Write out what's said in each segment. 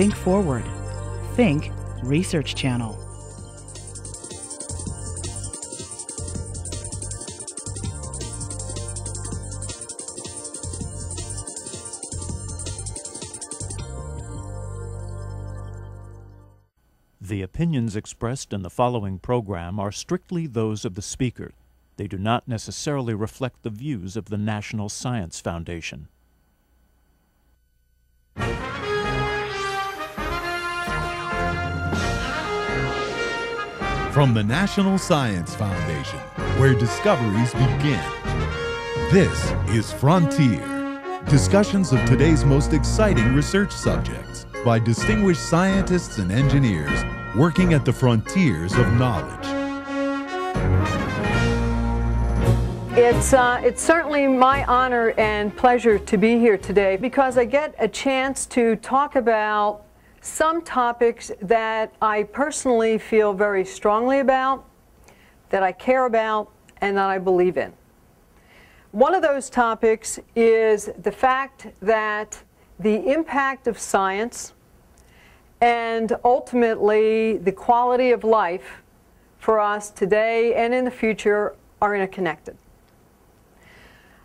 Think forward. Think Research Channel. The opinions expressed in the following program are strictly those of the speaker. They do not necessarily reflect the views of the National Science Foundation. From the National Science Foundation, where discoveries begin. This is Frontier. Discussions of today's most exciting research subjects by distinguished scientists and engineers working at the frontiers of knowledge. It's certainly my honor and pleasure to be here today because I get a chance to talk about some topics that I personally feel very strongly about, that I care about, and that I believe in. One of those topics is the fact that the impact of science and ultimately the quality of life for us today and in the future are interconnected.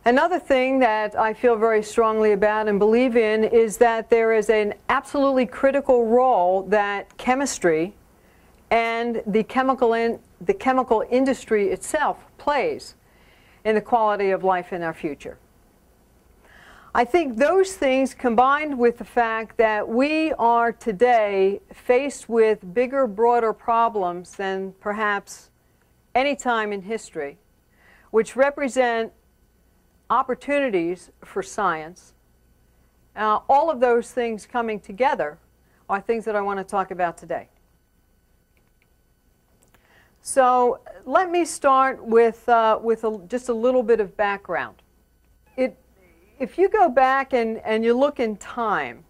Another thing that I feel very strongly about and believe in is that there is an absolutely critical role that chemistry and the chemical industry itself plays in the quality of life in our future. I think those things, combined with the fact that we are today faced with bigger, broader problems than perhaps any time in history, which represent opportunities for science, all of those things coming together are things that I want to talk about today. So let me start with just a little bit of background. If you go back and you look in time,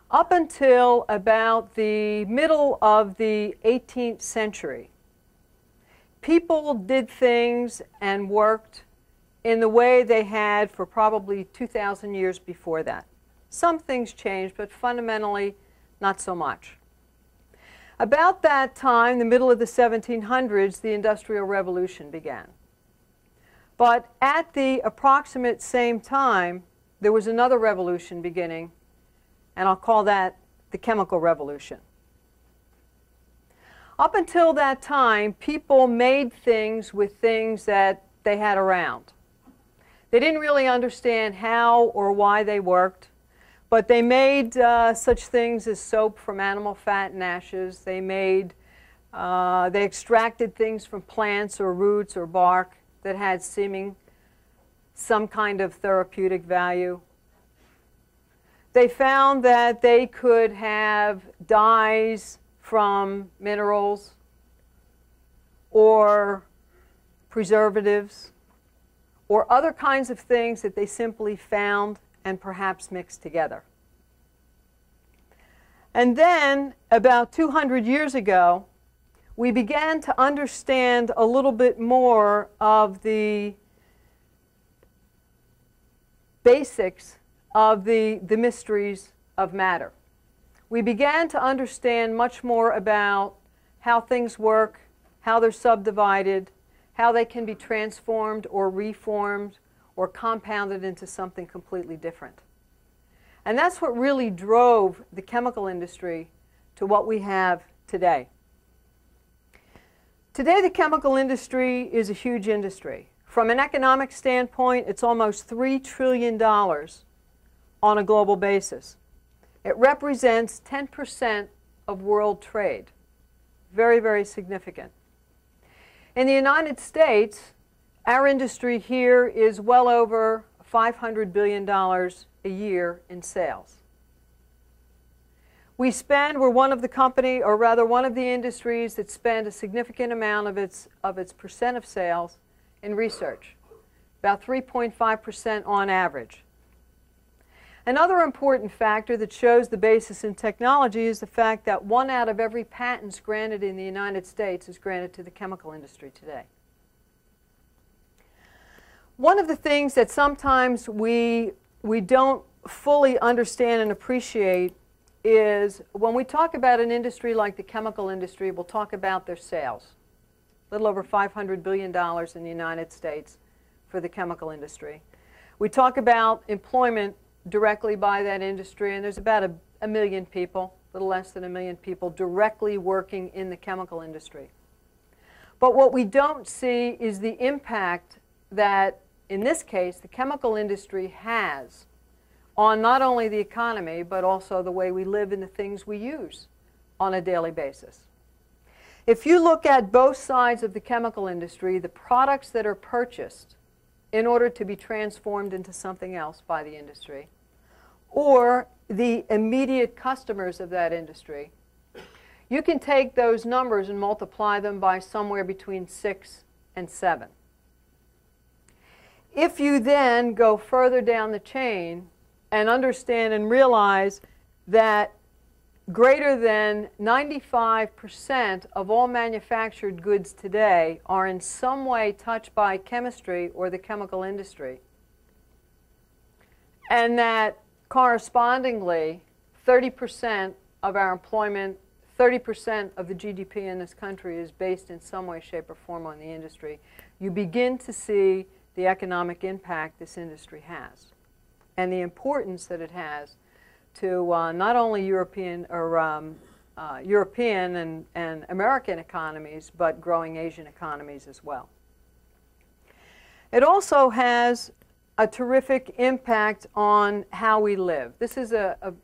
up until about the middle of the 18th century, people did things and worked in the way they had for probably 2,000 years before that. Some things changed, but fundamentally not so much. About that time, the middle of the 1700s, the Industrial Revolution began. But at the approximate same time, there was another revolution beginning, and I'll call that the Chemical Revolution. Up until that time, people made things with things that they had around. They didn't really understand how or why they worked, but they made such things as soap from animal fat and ashes. They extracted things from plants or roots or bark that had some kind of therapeutic value. They found that they could have dyes from minerals or preservatives or other kinds of things that they simply found and perhaps mixed together. And then, about 200 years ago, we began to understand a little bit more of the basics of the mysteries of matter. We began to understand much more about how things work, how they're subdivided, how they can be transformed or reformed or compounded into something completely different. And that's what really drove the chemical industry to what we have today. Today, the chemical industry is a huge industry. From an economic standpoint, it's almost $3 trillion on a global basis. It represents 10% of world trade. Very, very significant. In the United States, our industry here is well over $500 billion a year in sales. We're one of the industries that spend a significant amount of its percent of sales in research, about 3.5% on average. Another important factor that shows the basis in technology is the fact that 1 out of every patents granted in the United States is granted to the chemical industry today. One of the things that sometimes we don't fully understand and appreciate is when we talk about an industry like the chemical industry, we'll talk about their sales. A little over $500 billion in the United States for the chemical industry. We talk about employment directly by that industry, and there's about a million people, a little less than a million people, directly working in the chemical industry. But what we don't see is the impact that, in this case, the chemical industry has on not only the economy, but also the way we live and the things we use on a daily basis. If you look at both sides of the chemical industry, the products that are purchased in order to be transformed into something else by the industry, or the immediate customers of that industry, you can take those numbers and multiply them by somewhere between 6 and 7. If you then go further down the chain and understand and realize that greater than 95% of all manufactured goods today are in some way touched by chemistry or the chemical industry, and that correspondingly 30% of our employment, 30% of the GDP in this country is based in some way, shape, or form on the industry, you begin to see the economic impact this industry has and the importance that it has to not only European and American economies, but growing Asian economies as well. It also has a terrific impact on how we live. This is a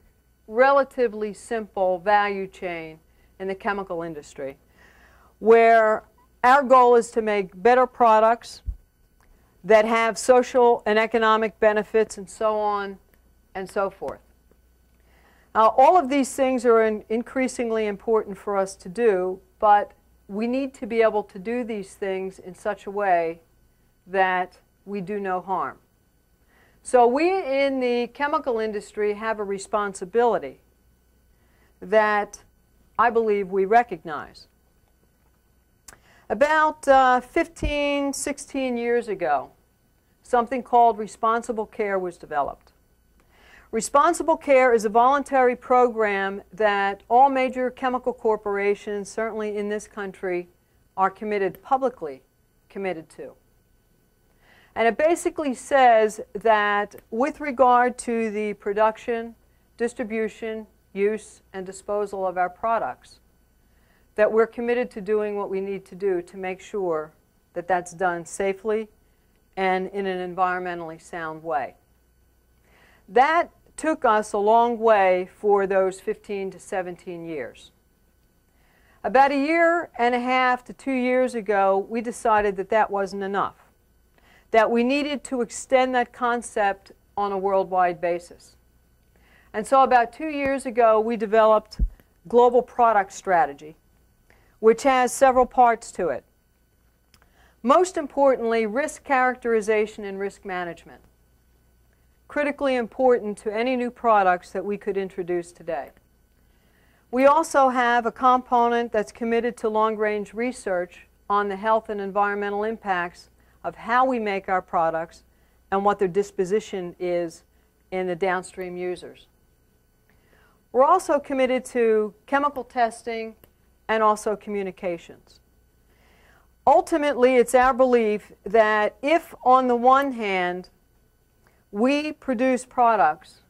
relatively simple value chain in the chemical industry, where our goal is to make better products that have social and economic benefits and so on and so forth. All of these things are increasingly important for us to do, but we need to be able to do these things in such a way that we do no harm. So we in the chemical industry have a responsibility that I believe we recognize. About 15, 16 years ago, something called Responsible Care was developed. Responsible Care is a voluntary program that all major chemical corporations, certainly in this country, are publicly committed to. And it basically says that with regard to the production, distribution, use, and disposal of our products, that we're committed to doing what we need to do to make sure that that's done safely and in an environmentally sound way. That took us a long way for those 15 to 17 years. About a year and a half to 2 years ago, we decided that that wasn't enough, that we needed to extend that concept on a worldwide basis. And so about 2 years ago, we developed Global Product Strategy, which has several parts to it. Most importantly, risk characterization and risk management. Critically important to any new products that we could introduce today. We also have a component that's committed to long-range research on the health and environmental impacts of how we make our products and what their disposition is in the downstream users. We're also committed to chemical testing and also communications. Ultimately, it's our belief that if, on the one hand, we produce products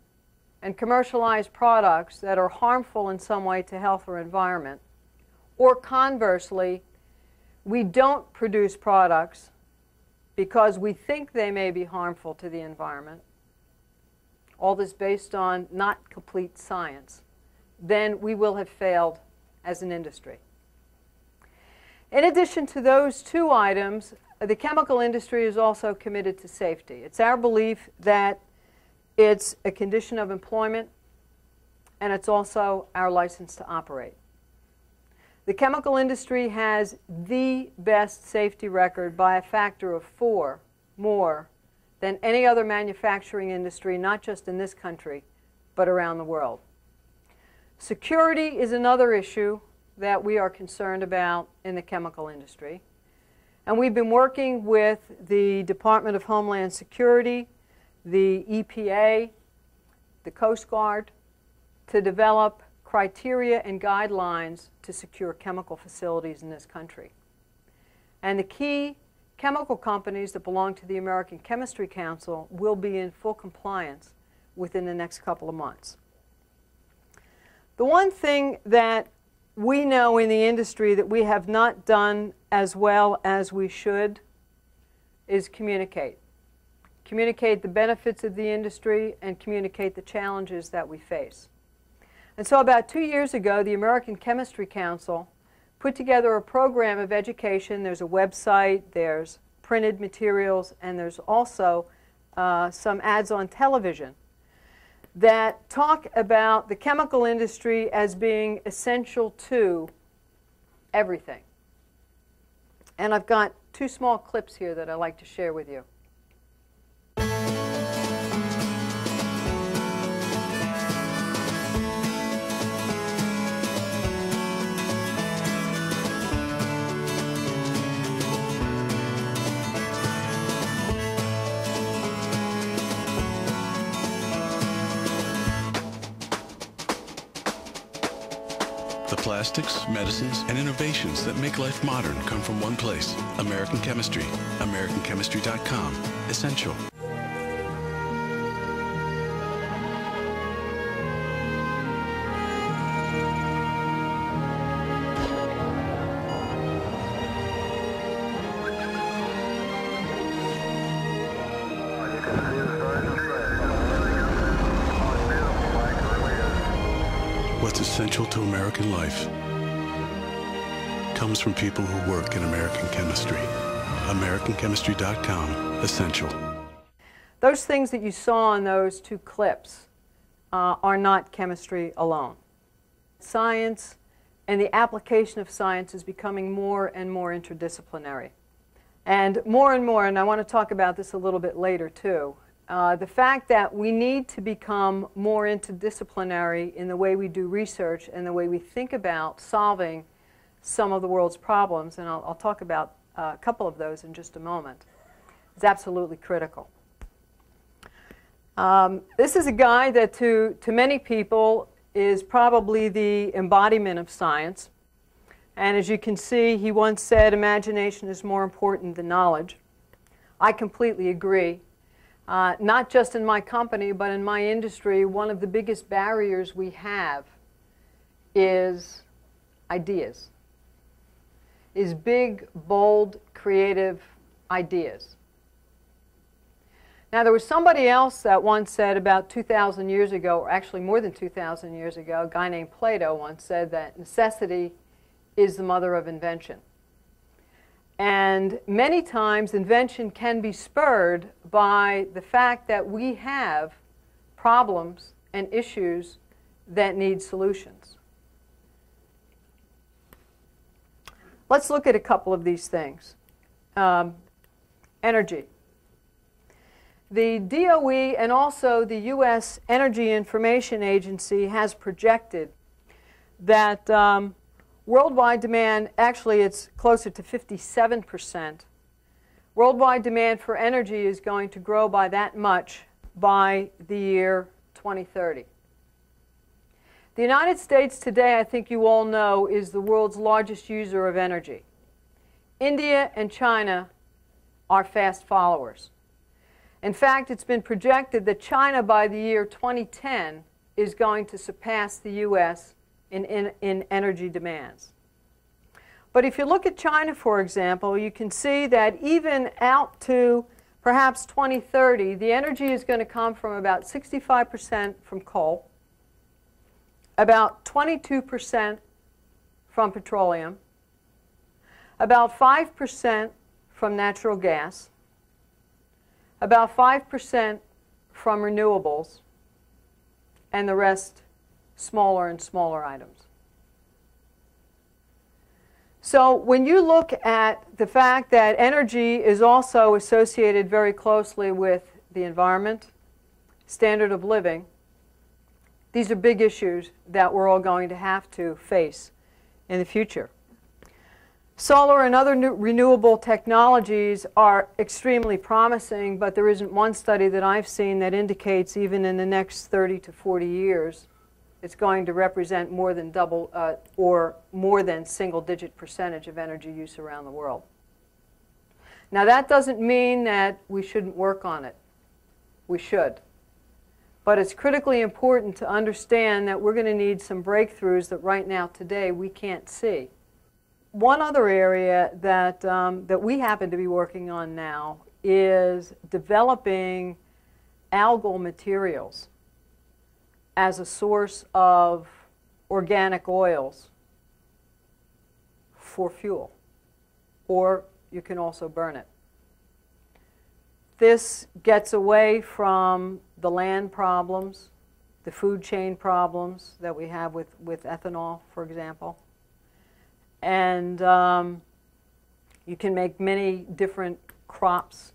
and commercialize products that are harmful in some way to health or environment, or conversely, we don't produce products because we think they may be harmful to the environment, all this based on not complete science, then we will have failed as an industry. In addition to those two items, the chemical industry is also committed to safety. It's our belief that it's a condition of employment, and it's also our license to operate. The chemical industry has the best safety record by a factor of 4 more than any other manufacturing industry, not just in this country, but around the world. Security is another issue that we are concerned about in the chemical industry. And we've been working with the Department of Homeland Security, the EPA, the Coast Guard, to develop criteria and guidelines to secure chemical facilities in this country. And the key chemical companies that belong to the American Chemistry Council will be in full compliance within the next couple of months. The one thing that we know in the industry that we have not done as well as we should is communicate. Communicate the benefits of the industry and communicate the challenges that we face. And so about 2 years ago, the American Chemistry Council put together a program of education. There's a website, there's printed materials, and there's also some ads on television that talk about the chemical industry as being essential to everything. And I've got 2 small clips here that I'd like to share with you. The plastics, medicines, and innovations that make life modern come from one place, American Chemistry. AmericanChemistry.com. Essential. What's essential to American life comes from people who work in American chemistry. AmericanChemistry.com. Essential. Those things that you saw in those 2 clips are not chemistry alone. Science and the application of science is becoming more and more interdisciplinary. And more, and I want to talk about this a little bit later too, the fact that we need to become more interdisciplinary in the way we do research and the way we think about solving some of the world's problems, and I'll talk about a couple of those in just a moment, is absolutely critical. This is a guy that to many people is probably the embodiment of science. And as you can see, he once said, imagination is more important than knowledge. I completely agree. Not just in my company, but in my industry, one of the biggest barriers we have is ideas, is big, bold, creative ideas. Now, there was somebody else that once said about 2,000 years ago, or actually more than 2,000 years ago, a guy named Plato once said that necessity is the mother of invention. And many times invention can be spurred by the fact that we have problems and issues that need solutions. Let's look at a couple of these things. Energy. The DOE and also the U.S. Energy Information Agency has projected that worldwide demand, actually it's closer to 57%. Worldwide demand for energy is going to grow by that much by the year 2030. The United States today, I think you all know, is the world's largest user of energy. India and China are fast followers. In fact, it's been projected that China by the year 2010 is going to surpass the U.S. in energy demands. But if you look at China, for example, you can see that even out to perhaps 2030, the energy is going to come from about 65% from coal, about 22% from petroleum, about 5% from natural gas, about 5% from renewables, and the rest smaller and smaller items. So when you look at the fact that energy is also associated very closely with the environment, standard of living, these are big issues that we're all going to have to face in the future. Solar and other renewable technologies are extremely promising, but there isn't one study that I've seen that indicates even in the next 30 to 40 years it's going to represent more than double or more than single-digit percentage of energy use around the world. Now, that doesn't mean that we shouldn't work on it. We should. But it's critically important to understand that we're going to need some breakthroughs that right now, today, we can't see. One other area that, that we happen to be working on now is developing algal materials as a source of organic oils for fuel, or you can also burn it. This gets away from the land problems, the food chain problems that we have with ethanol, for example. And you can make many different crops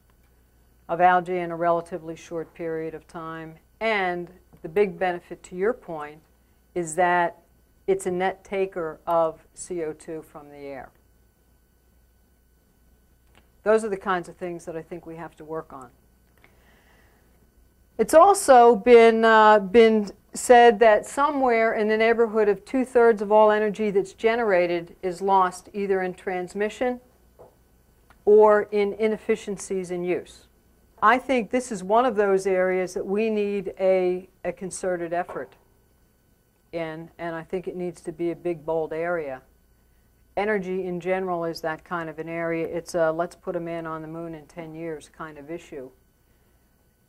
of algae in a relatively short period of time. And the big benefit, to your point, is that it's a net taker of CO2 from the air. Those are the kinds of things that I think we have to work on. It's also been said that somewhere in the neighborhood of 2/3 of all energy that's generated is lost either in transmission or in inefficiencies in use. I think this is one of those areas that we need a concerted effort in, and I think it needs to be a big, bold area. Energy in general is that kind of an area. It's a let's put a man on the moon in 10 years kind of issue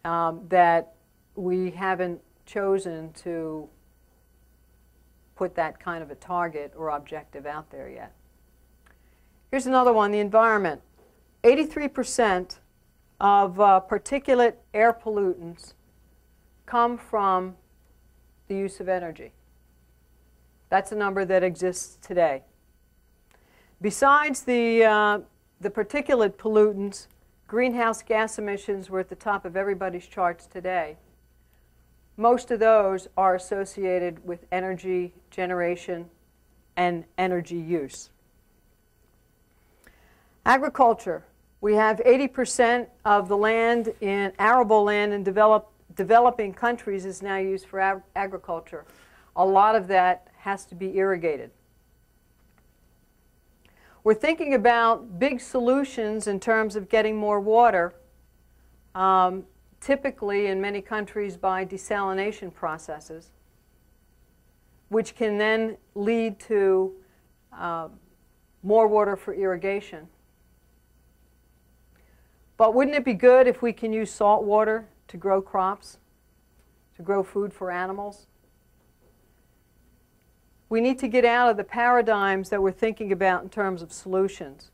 that we haven't chosen to put that kind of a target or objective out there yet. Here's another one, the environment. 83% of particulate air pollutants come from the use of energy. That's a number that exists today. Besides the particulate pollutants, greenhouse gas emissions were at the top of everybody's charts today. Most of those are associated with energy generation and energy use. Agriculture. We have 80% of the land in arable land in developing countries is now used for agriculture. A lot of that has to be irrigated. We're thinking about big solutions in terms of getting more water, typically in many countries by desalination processes, which can then lead to more water for irrigation. But wouldn't it be good if we can use salt water to grow crops, to grow food for animals? We need to get out of the paradigms that we're thinking about in terms of solutions.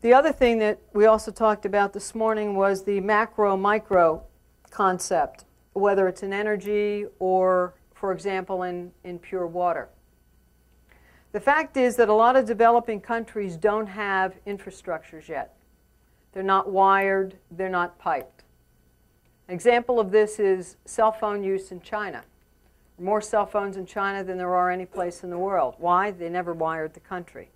The other thing that we also talked about this morning was the macro-micro concept, whether it's in energy or, for example, in pure water. The fact is that a lot of developing countries don't have infrastructures yet. They're not wired, they're not piped. An example of this is cell phone use in China. There are more cell phones in China than there are any place in the world. Why? They never wired the country.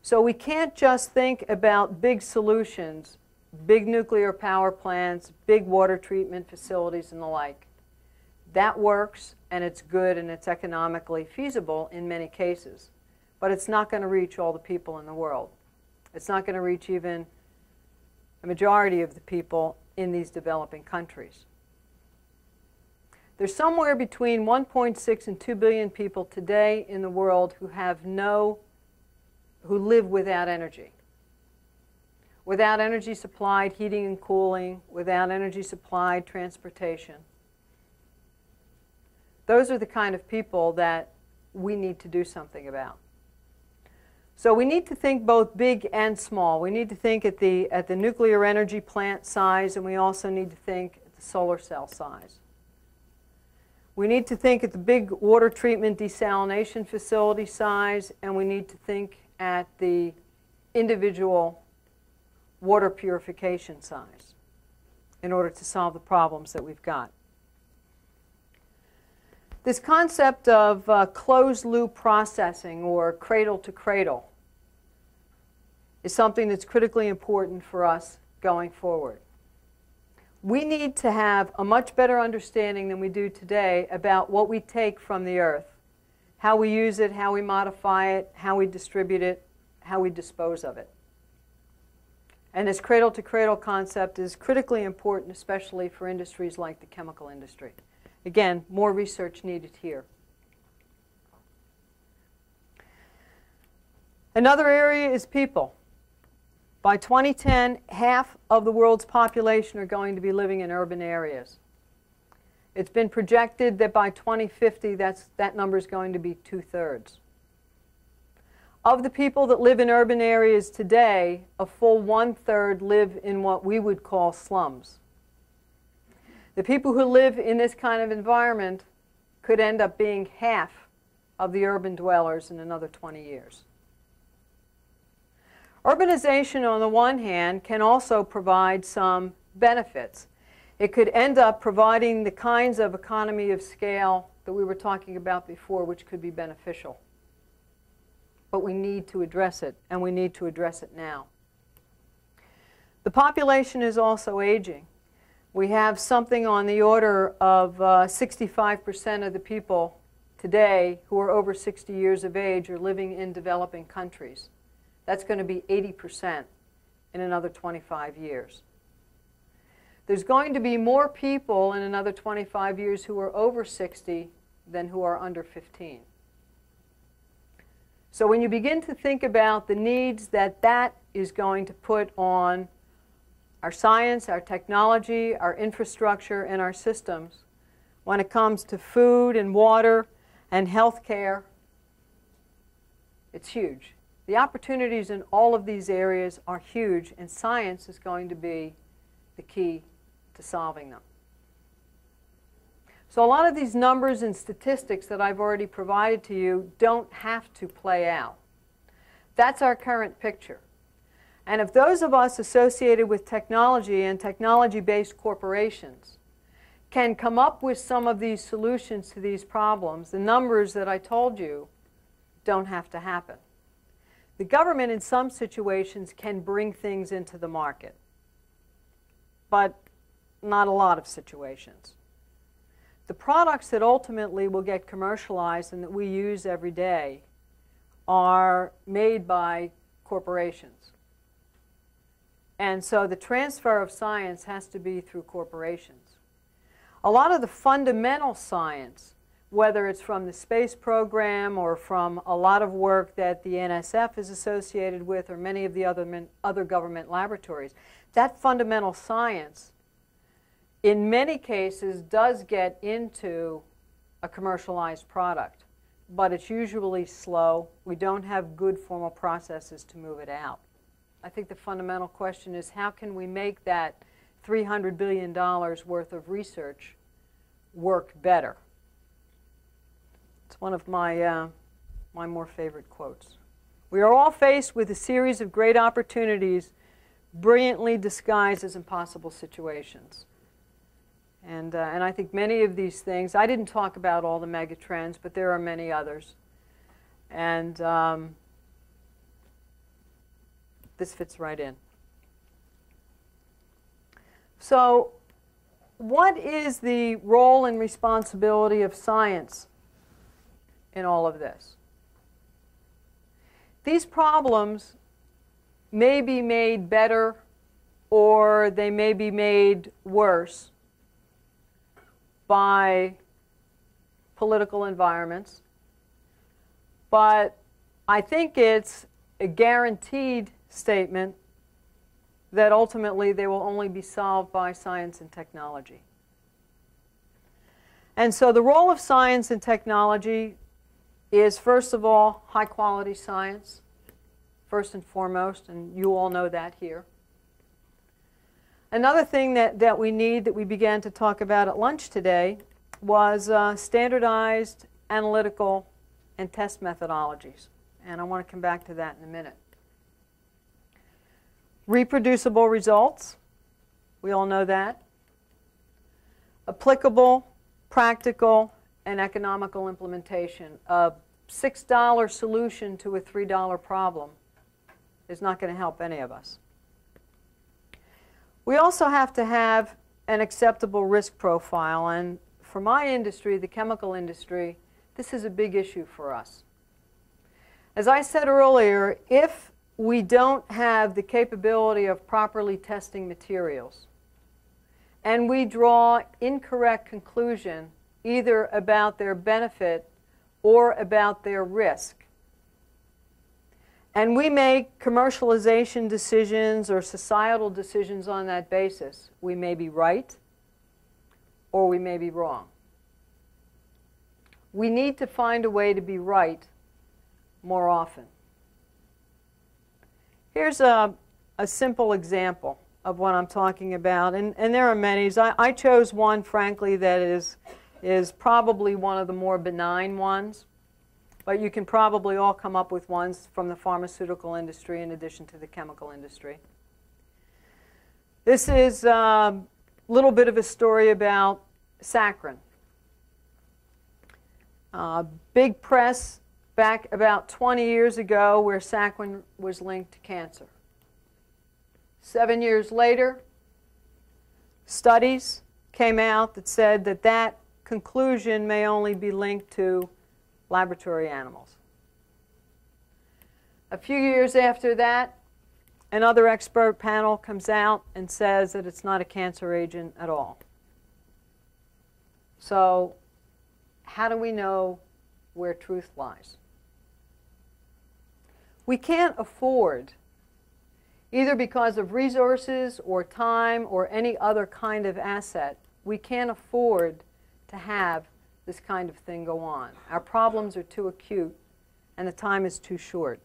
So we can't just think about big solutions, big nuclear power plants, big water treatment facilities and the like. That works and it's good and it's economically feasible in many cases. But it's not going to reach all the people in the world. It's not going to reach even a majority of the people in these developing countries. There's somewhere between 1.6 and 2 billion people today in the world who live without energy. Without energy supplied heating and cooling, without energy supplied transportation. Those are the kind of people that we need to do something about. So we need to think both big and small. We need to think at the nuclear energy plant size, and we also need to think at the solar cell size. We need to think at the big water treatment desalination facility size, and we need to think at the individual water purification size in order to solve the problems that we've got. This concept of closed-loop processing, or cradle-to-cradle, is something that's critically important for us going forward. we need to have a much better understanding than we do today about what we take from the earth, how we use it, how we modify it, how we distribute it, how we dispose of it. And this cradle-to-cradle concept is critically important, especially for industries like the chemical industry. Again, more research needed here. Another area is people. By 2010, half of the world's population are going to be living in urban areas. It's been projected that by 2050, that number is going to be 2/3. Of the people that live in urban areas today, a full 1/3 live in what we would call slums. The people who live in this kind of environment could end up being half of the urban dwellers in another 20 years. Urbanization, on the one hand, can also provide some benefits. It could end up providing the kinds of economy of scale that we were talking about before, which could be beneficial. But we need to address it, and we need to address it now. The population is also aging. We have something on the order of 65% of the people today who are over 60 years of age are living in developing countries. That's going to be 80% in another 25 years. There's going to be more people in another 25 years who are over 60 than who are under 15. So when you begin to think about the needs that is going to put on our science, our technology, our infrastructure, and our systems, when it comes to food and water and health care, it's huge. The opportunities in all of these areas are huge, and science is going to be the key to solving them. So a lot of these numbers and statistics that I've already provided to you don't have to play out. That's our current picture. And if those of us associated with technology and technology-based corporations can come up with some of these solutions to these problems, the numbers that I told you don't have to happen. The government in some situations can bring things into the market, but not a lot of situations. The products that ultimately will get commercialized and that we use every day are made by corporations. And so the transfer of science has to be through corporations. A lot of the fundamental science, whether it's from the space program or from a lot of work that the NSF is associated with or many of the other government laboratories, that fundamental science in many cases does get into a commercialized product, but it's usually slow. We don't have good formal processes to move it out. I think the fundamental question is, how can we make that $300 billion worth of research work better? It's one of my more favorite quotes. We are all faced with a series of great opportunities brilliantly disguised as impossible situations. And I think many of these things, I didn't talk about all the megatrends, but there are many others. And this fits right in. So what is the role and responsibility of science in all of this? These problems may be made better or they may be made worse by political environments, but I think it's a guaranteed statement that ultimately they will only be solved by science and technology. And so the role of science and technology is, first of all, high quality science, first and foremost, and you all know that here. Another thing that we need, that we began to talk about at lunch today, was standardized analytical and test methodologies. And I want to come back to that in a minute. Reproducible results, we all know that. Applicable, practical, and economical implementation. A $6 solution to a $3 problem is not going to help any of us. We also have to have an acceptable risk profile. And for my industry, the chemical industry, this is a big issue for us. As I said earlier, if we don't have the capability of properly testing materials, and we draw incorrect conclusion either about their benefit or about their risk, and we make commercialization decisions or societal decisions on that basis, we may be right or we may be wrong. We need to find a way to be right more often. Here's a simple example of what I'm talking about, and there are many. I chose one, frankly, that is probably one of the more benign ones, but you can probably all come up with ones from the pharmaceutical industry in addition to the chemical industry. This is a little bit of a story about saccharin. Big press back about 20 years ago where saccharin was linked to cancer. 7 years later, studies came out that said that that conclusion may only be linked to laboratory animals. A few years after that, another expert panel comes out and says that it's not a cancer agent at all. So how do we know where truth lies? We can't afford, either because of resources or time or any other kind of asset, we can't afford to have this kind of thing go on. Our problems are too acute and the time is too short.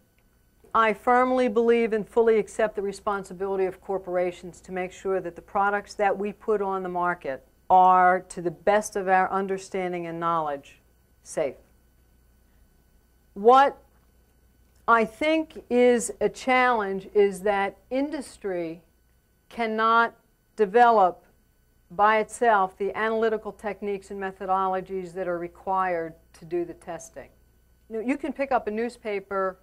I firmly believe and fully accept the responsibility of corporations to make sure that the products that we put on the market are, to the best of our understanding and knowledge, safe. What I think is a challenge is that industry cannot develop by itself the analytical techniques and methodologies that are required to do the testing. You can pick up a newspaper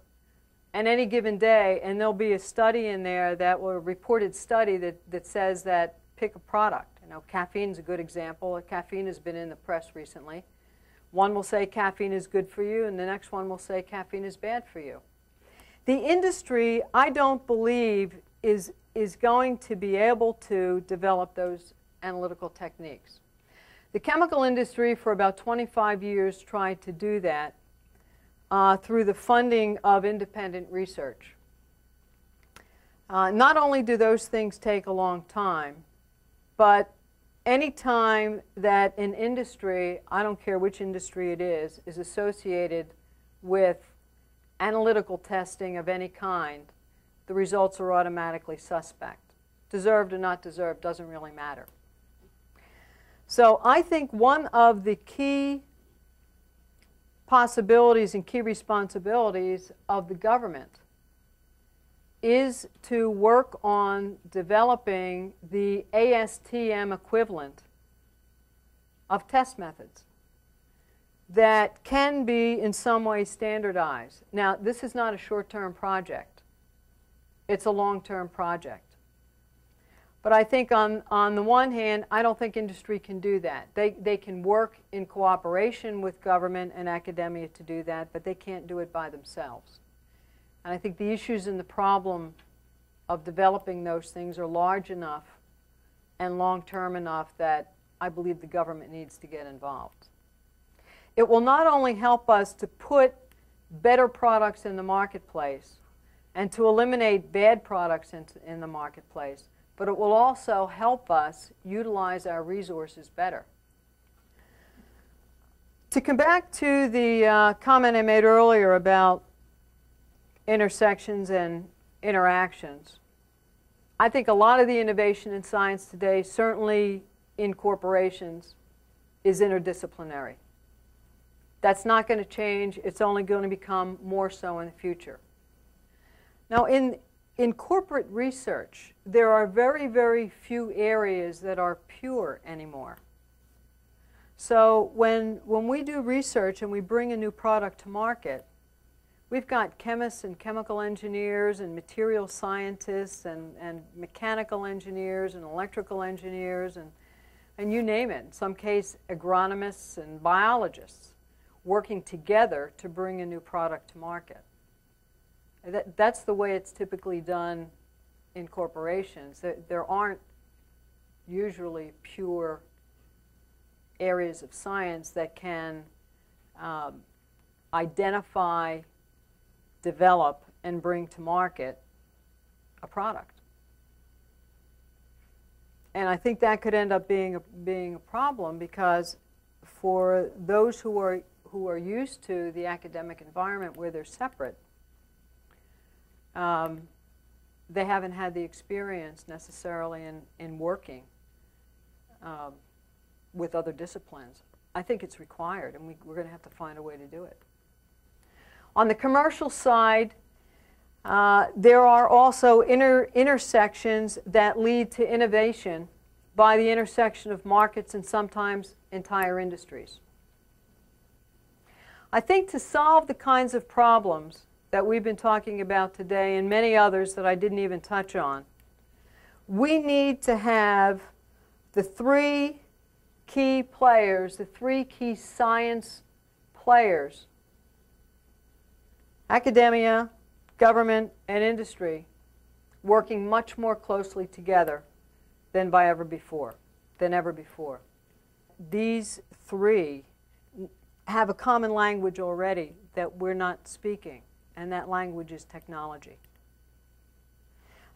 on any given day and there'll be a study in there, that will, a reported study that says that pick a product. You know, caffeine's a good example. Caffeine has been in the press recently. One will say caffeine is good for you and the next one will say caffeine is bad for you. The industry, I don't believe, is going to be able to develop those analytical techniques. The chemical industry for about 25 years tried to do that through the funding of independent research. Not only do those things take a long time, but any time that an industry, I don't care which industry it is associated with analytical testing of any kind, the results are automatically suspect. Deserved or not deserved doesn't really matter. So I think one of the key possibilities and key responsibilities of the government is to work on developing the ASTM equivalent of test methods that can be in some way standardized. Now, this is not a short-term project. It's a long-term project. But I think on the one hand, I don't think industry can do that. They can work in cooperation with government and academia to do that, but they can't do it by themselves. And I think the issues and the problem of developing those things are large enough and long-term enough that I believe the government needs to get involved. It will not only help us to put better products in the marketplace and to eliminate bad products in the marketplace, but it will also help us utilize our resources better. To come back to the comment I made earlier about intersections and interactions, I think a lot of the innovation in science today, certainly in corporations, is interdisciplinary. That's not going to change. It's only going to become more so in the future. Now, in corporate research, there are very, very few areas that are pure anymore. So when we do research and we bring a new product to market, we've got chemists and chemical engineers and material scientists and mechanical engineers and electrical engineers and you name it, in some case agronomists and biologists working together to bring a new product to market. That's the way it's typically done in corporations. There aren't usually pure areas of science that can identify, develop, and bring to market a product. And I think that could end up being a problem, because for those who are used to the academic environment where they're separate, they haven't had the experience necessarily in working with other disciplines. I think it's required, and we're going to have to find a way to do it. On the commercial side, there are also intersections that lead to innovation by the intersection of markets and sometimes entire industries. I think to solve the kinds of problems that we've been talking about today and many others that I didn't even touch on, we need to have the three key players, the three key science players, academia, government, and industry, working much more closely together than ever before. These three have a common language already that we're not speaking, and that language is technology.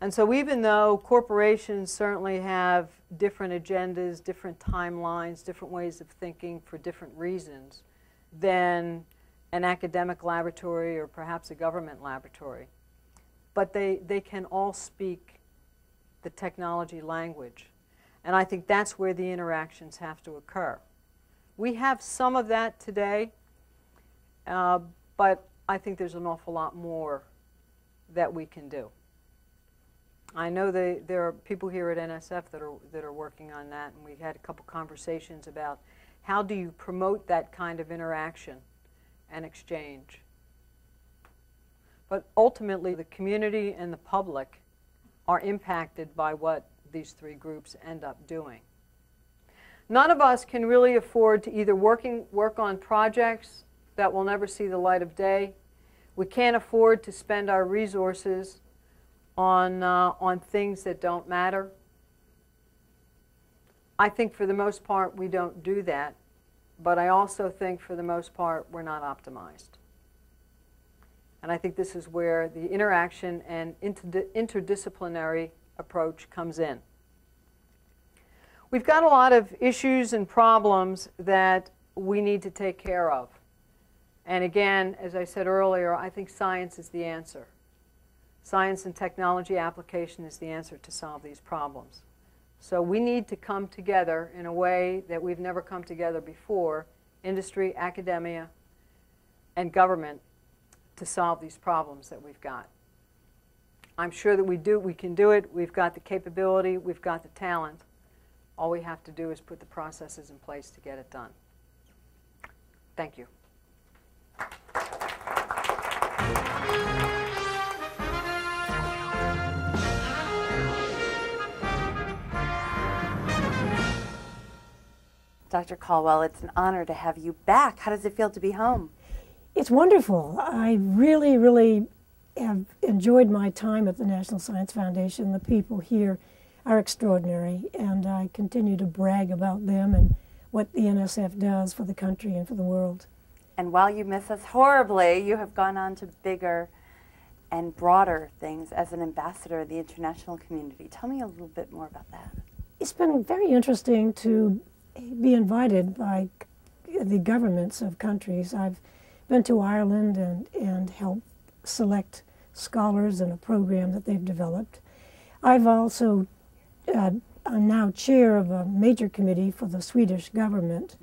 And so even though corporations certainly have different agendas, different timelines, different ways of thinking for different reasons than an academic laboratory or perhaps a government laboratory, but they can all speak the technology language. And I think that's where the interactions have to occur. We have some of that today, but I think there's an awful lot more that we can do. I know there are people here at NSF that are working on that, and we've had a couple conversations about how do you promote that kind of interaction and exchange. But ultimately, the community and the public are impacted by what these three groups end up doing. None of us can really afford to either work on projects that will never see the light of day. We can't afford to spend our resources on things that don't matter. I think for the most part we don't do that, but I also think for the most part we're not optimized. And I think this is where the interaction and interdisciplinary approach comes in. We've got a lot of issues and problems that we need to take care of. And again, as I said earlier, I think science is the answer. Science and technology application is the answer to solve these problems. So we need to come together in a way that we've never come together before, industry, academia, and government, to solve these problems that we've got. I'm sure that we can do it. We've got the capability, we've got the talent. All we have to do is put the processes in place to get it done. Thank you. Dr. Caldwell, it's an honor to have you back. How does it feel to be home? It's wonderful. I really, really have enjoyed my time at the National Science Foundation. The people here are extraordinary, and I continue to brag about them and what the NSF does for the country and for the world. And while you miss us horribly, you have gone on to bigger and broader things as an ambassador of the international community. Tell me a little bit more about that. It's been very interesting to be invited by the governments of countries. I've been to Ireland and helped select scholars in a program that they've developed. I've also, I'm now chair of a major committee for the Swedish government,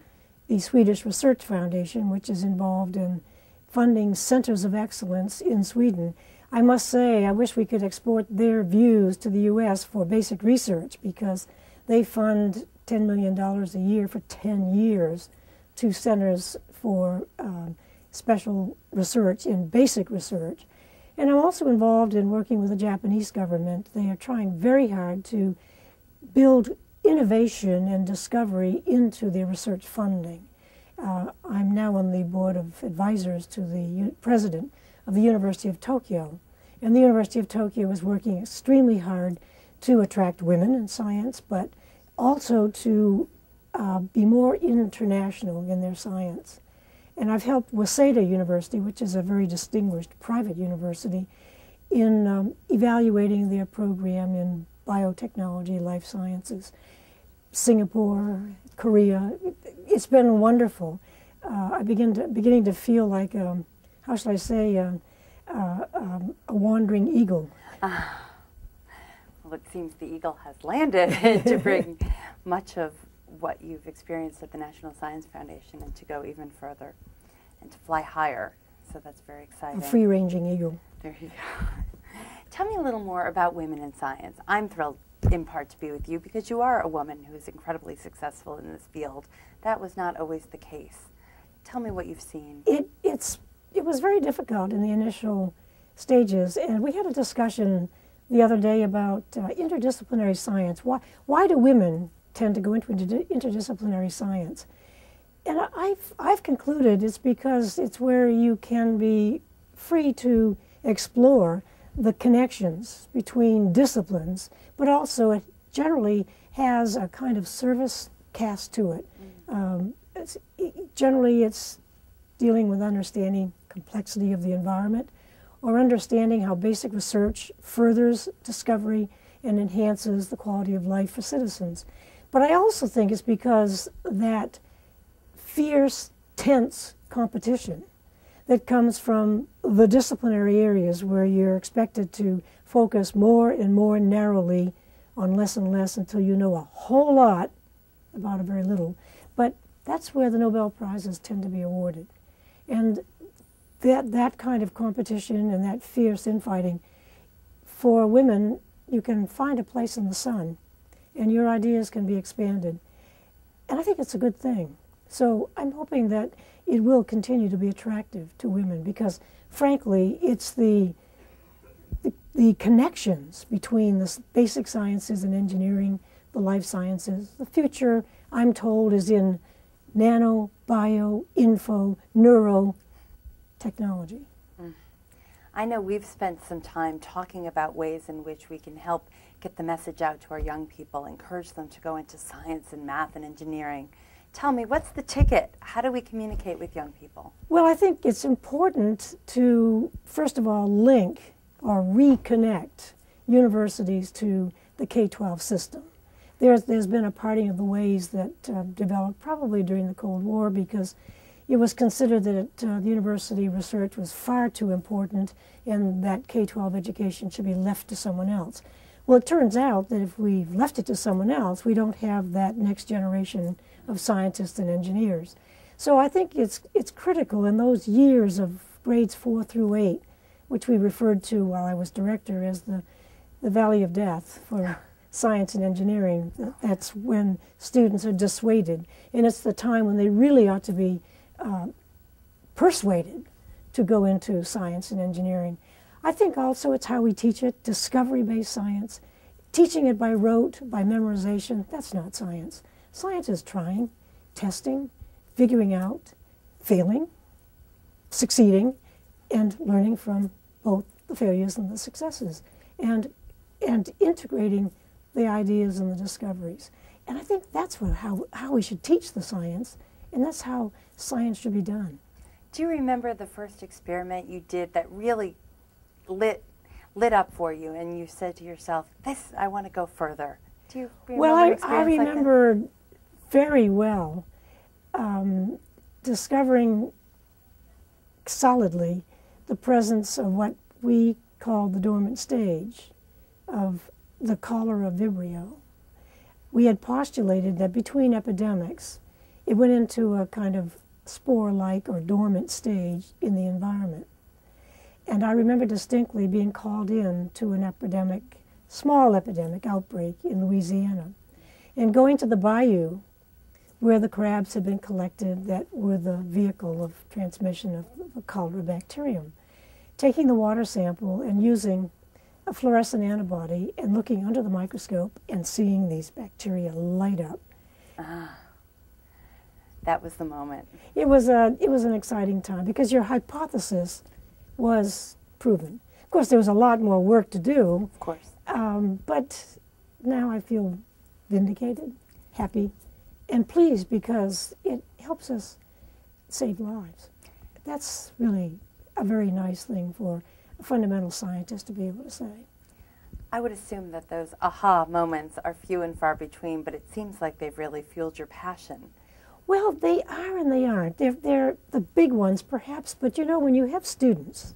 the Swedish Research Foundation, which is involved in funding centers of excellence in Sweden. I must say, I wish we could export their views to the U.S. for basic research, because they fund $10 million a year for 10 years to centers for special research in basic research. And I'm also involved in working with the Japanese government. They are trying very hard to build innovation and discovery into their research funding. I'm now on the board of advisors to the president of the University of Tokyo. And the University of Tokyo is working extremely hard to attract women in science, but also to be more international in their science. And I've helped Waseda University, which is a very distinguished private university, in evaluating their program in biotechnology, life sciences. Singapore, Korea, it's been wonderful. I'm beginning to feel like, how should I say, a wandering eagle. Well, it seems the eagle has landed to bring much of what you've experienced at the National Science Foundation and to go even further and to fly higher. So that's very exciting. A free-ranging eagle. There you go. Tell me a little more about women in science. I'm thrilled in part to be with you because you are a woman who is incredibly successful in this field. That was not always the case. Tell me what you've seen. It was very difficult in the initial stages, and we had a discussion the other day about interdisciplinary science. Why do women tend to go into interdisciplinary science? And I've concluded it's because it's where you can be free to explore the connections between disciplines, but also it generally has a kind of service cast to it. Generally it's dealing with understanding complexity of the environment or understanding how basic research furthers discovery and enhances the quality of life for citizens. But I also think it's because that fierce, tense competition that comes from the disciplinary areas where you're expected to focus more and more narrowly on less and less until you know a whole lot about a very little. But that's where the Nobel Prizes tend to be awarded. And that kind of competition and that fierce infighting, for women, you can find a place in the sun and your ideas can be expanded. And I think it's a good thing. So I'm hoping that it will continue to be attractive to women because, frankly, it's the connections between the basic sciences and engineering, the life sciences. The future, I'm told, is in nano, bio, info, neuro technology. I know we've spent some time talking about ways in which we can help get the message out to our young people, encourage them to go into science and math and engineering. Tell me, what's the ticket? How do we communicate with young people? Well, I think it's important to, first of all, link or reconnect universities to the K-12 system. There's been a parting of the ways that developed probably during the Cold War because it was considered that the university research was far too important and that K-12 education should be left to someone else. Well, it turns out that if we left it to someone else, we don't have that next generation of scientists and engineers. So I think it's critical in those years of grades 4 through 8, which we referred to while I was director as the Valley of Death for science and engineering. That's when students are dissuaded, and it's the time when they really ought to be persuaded to go into science and engineering. I think also it's how we teach it, discovery-based science. Teaching it by rote, by memorization, that's not science. Science is trying, testing, figuring out, failing, succeeding, and learning from both the failures and the successes, and integrating the ideas and the discoveries. And I think that's how we should teach the science, and that's how science should be done. Do you remember the first experiment you did that really lit up for you, and you said to yourself, "This, I want to go further"? Do you remember well, I remember very well discovering solidly the presence of what we call the dormant stage of the cholera vibrio. We had postulated that between epidemics, it went into a kind of spore-like or dormant stage in the environment. And I remember distinctly being called in to an epidemic, small epidemic outbreak in Louisiana, and going to the bayou where the crabs had been collected that were the vehicle of transmission of the cholera bacterium, taking the water sample and using a fluorescent antibody and looking under the microscope and seeing these bacteria light up. That was the moment. It was an exciting time because your hypothesis was proven. Of course, there was a lot more work to do. Of course. But now I feel vindicated, happy, and pleased because it helps us save lives. That's really a very nice thing for a fundamental scientist to be able to say. I would assume that those aha moments are few and far between, but it seems like they've really fueled your passion. Well, they are and they aren't. They're the big ones, perhaps, but you know, when you have students,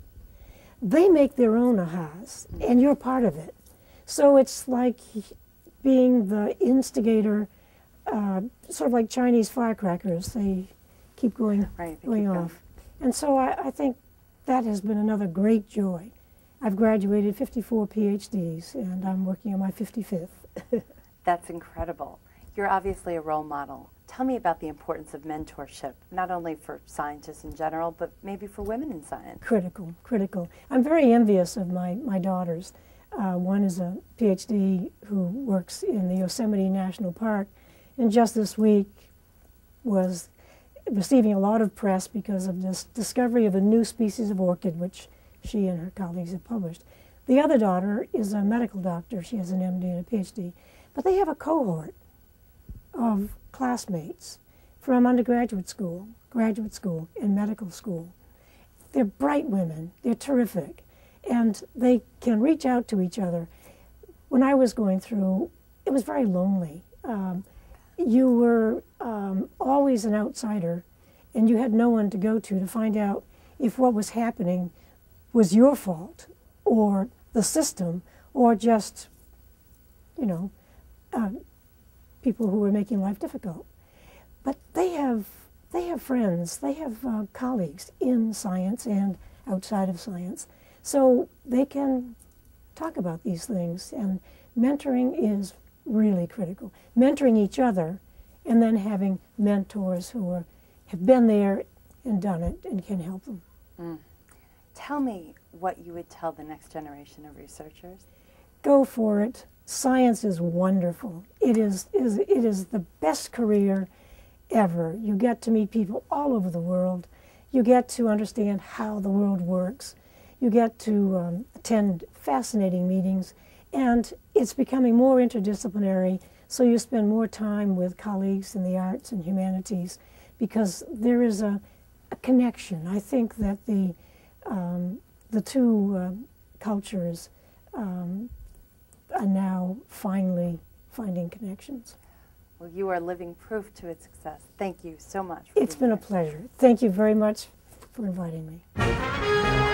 they make their own ahas, and you're part of it. So it's like being the instigator, sort of like Chinese firecrackers. They keep going, going off. And so I think that has been another great joy. I've graduated 54 PhDs, and I'm working on my 55th. That's incredible. You're obviously a role model. Tell me about the importance of mentorship, not only for scientists in general, but maybe for women in science. Critical, critical. I'm very envious of my daughters. One is a PhD who works in the Yosemite National Park, and just this week was receiving a lot of press because of this discovery of a new species of orchid, which she and her colleagues have published. The other daughter is a medical doctor. She has an MD and a PhD. But they have a cohort of classmates from undergraduate school, graduate school, and medical school. They're bright women. They're terrific. And they can reach out to each other. When I was going through, it was very lonely. You were always an outsider, and you had no one to go to find out if what was happening was your fault, or the system, or just, you know, people who were making life difficult. But they have friends, they have colleagues in science and outside of science, so they can talk about these things, and mentoring is really critical. Mentoring each other, and then having mentors who have been there and done it and can help them. Tell me what you would tell the next generation of researchers. Go for it. Science is wonderful. It is the best career ever. You get to meet people all over the world. You get to understand how the world works. You get to attend fascinating meetings, and it's becoming more interdisciplinary, so you spend more time with colleagues in the arts and humanities because there is a connection. I think that the two cultures are now finally finding connections. Well, you are living proof to its success. Thank you so much. It's been a pleasure. Thank you very much for inviting me.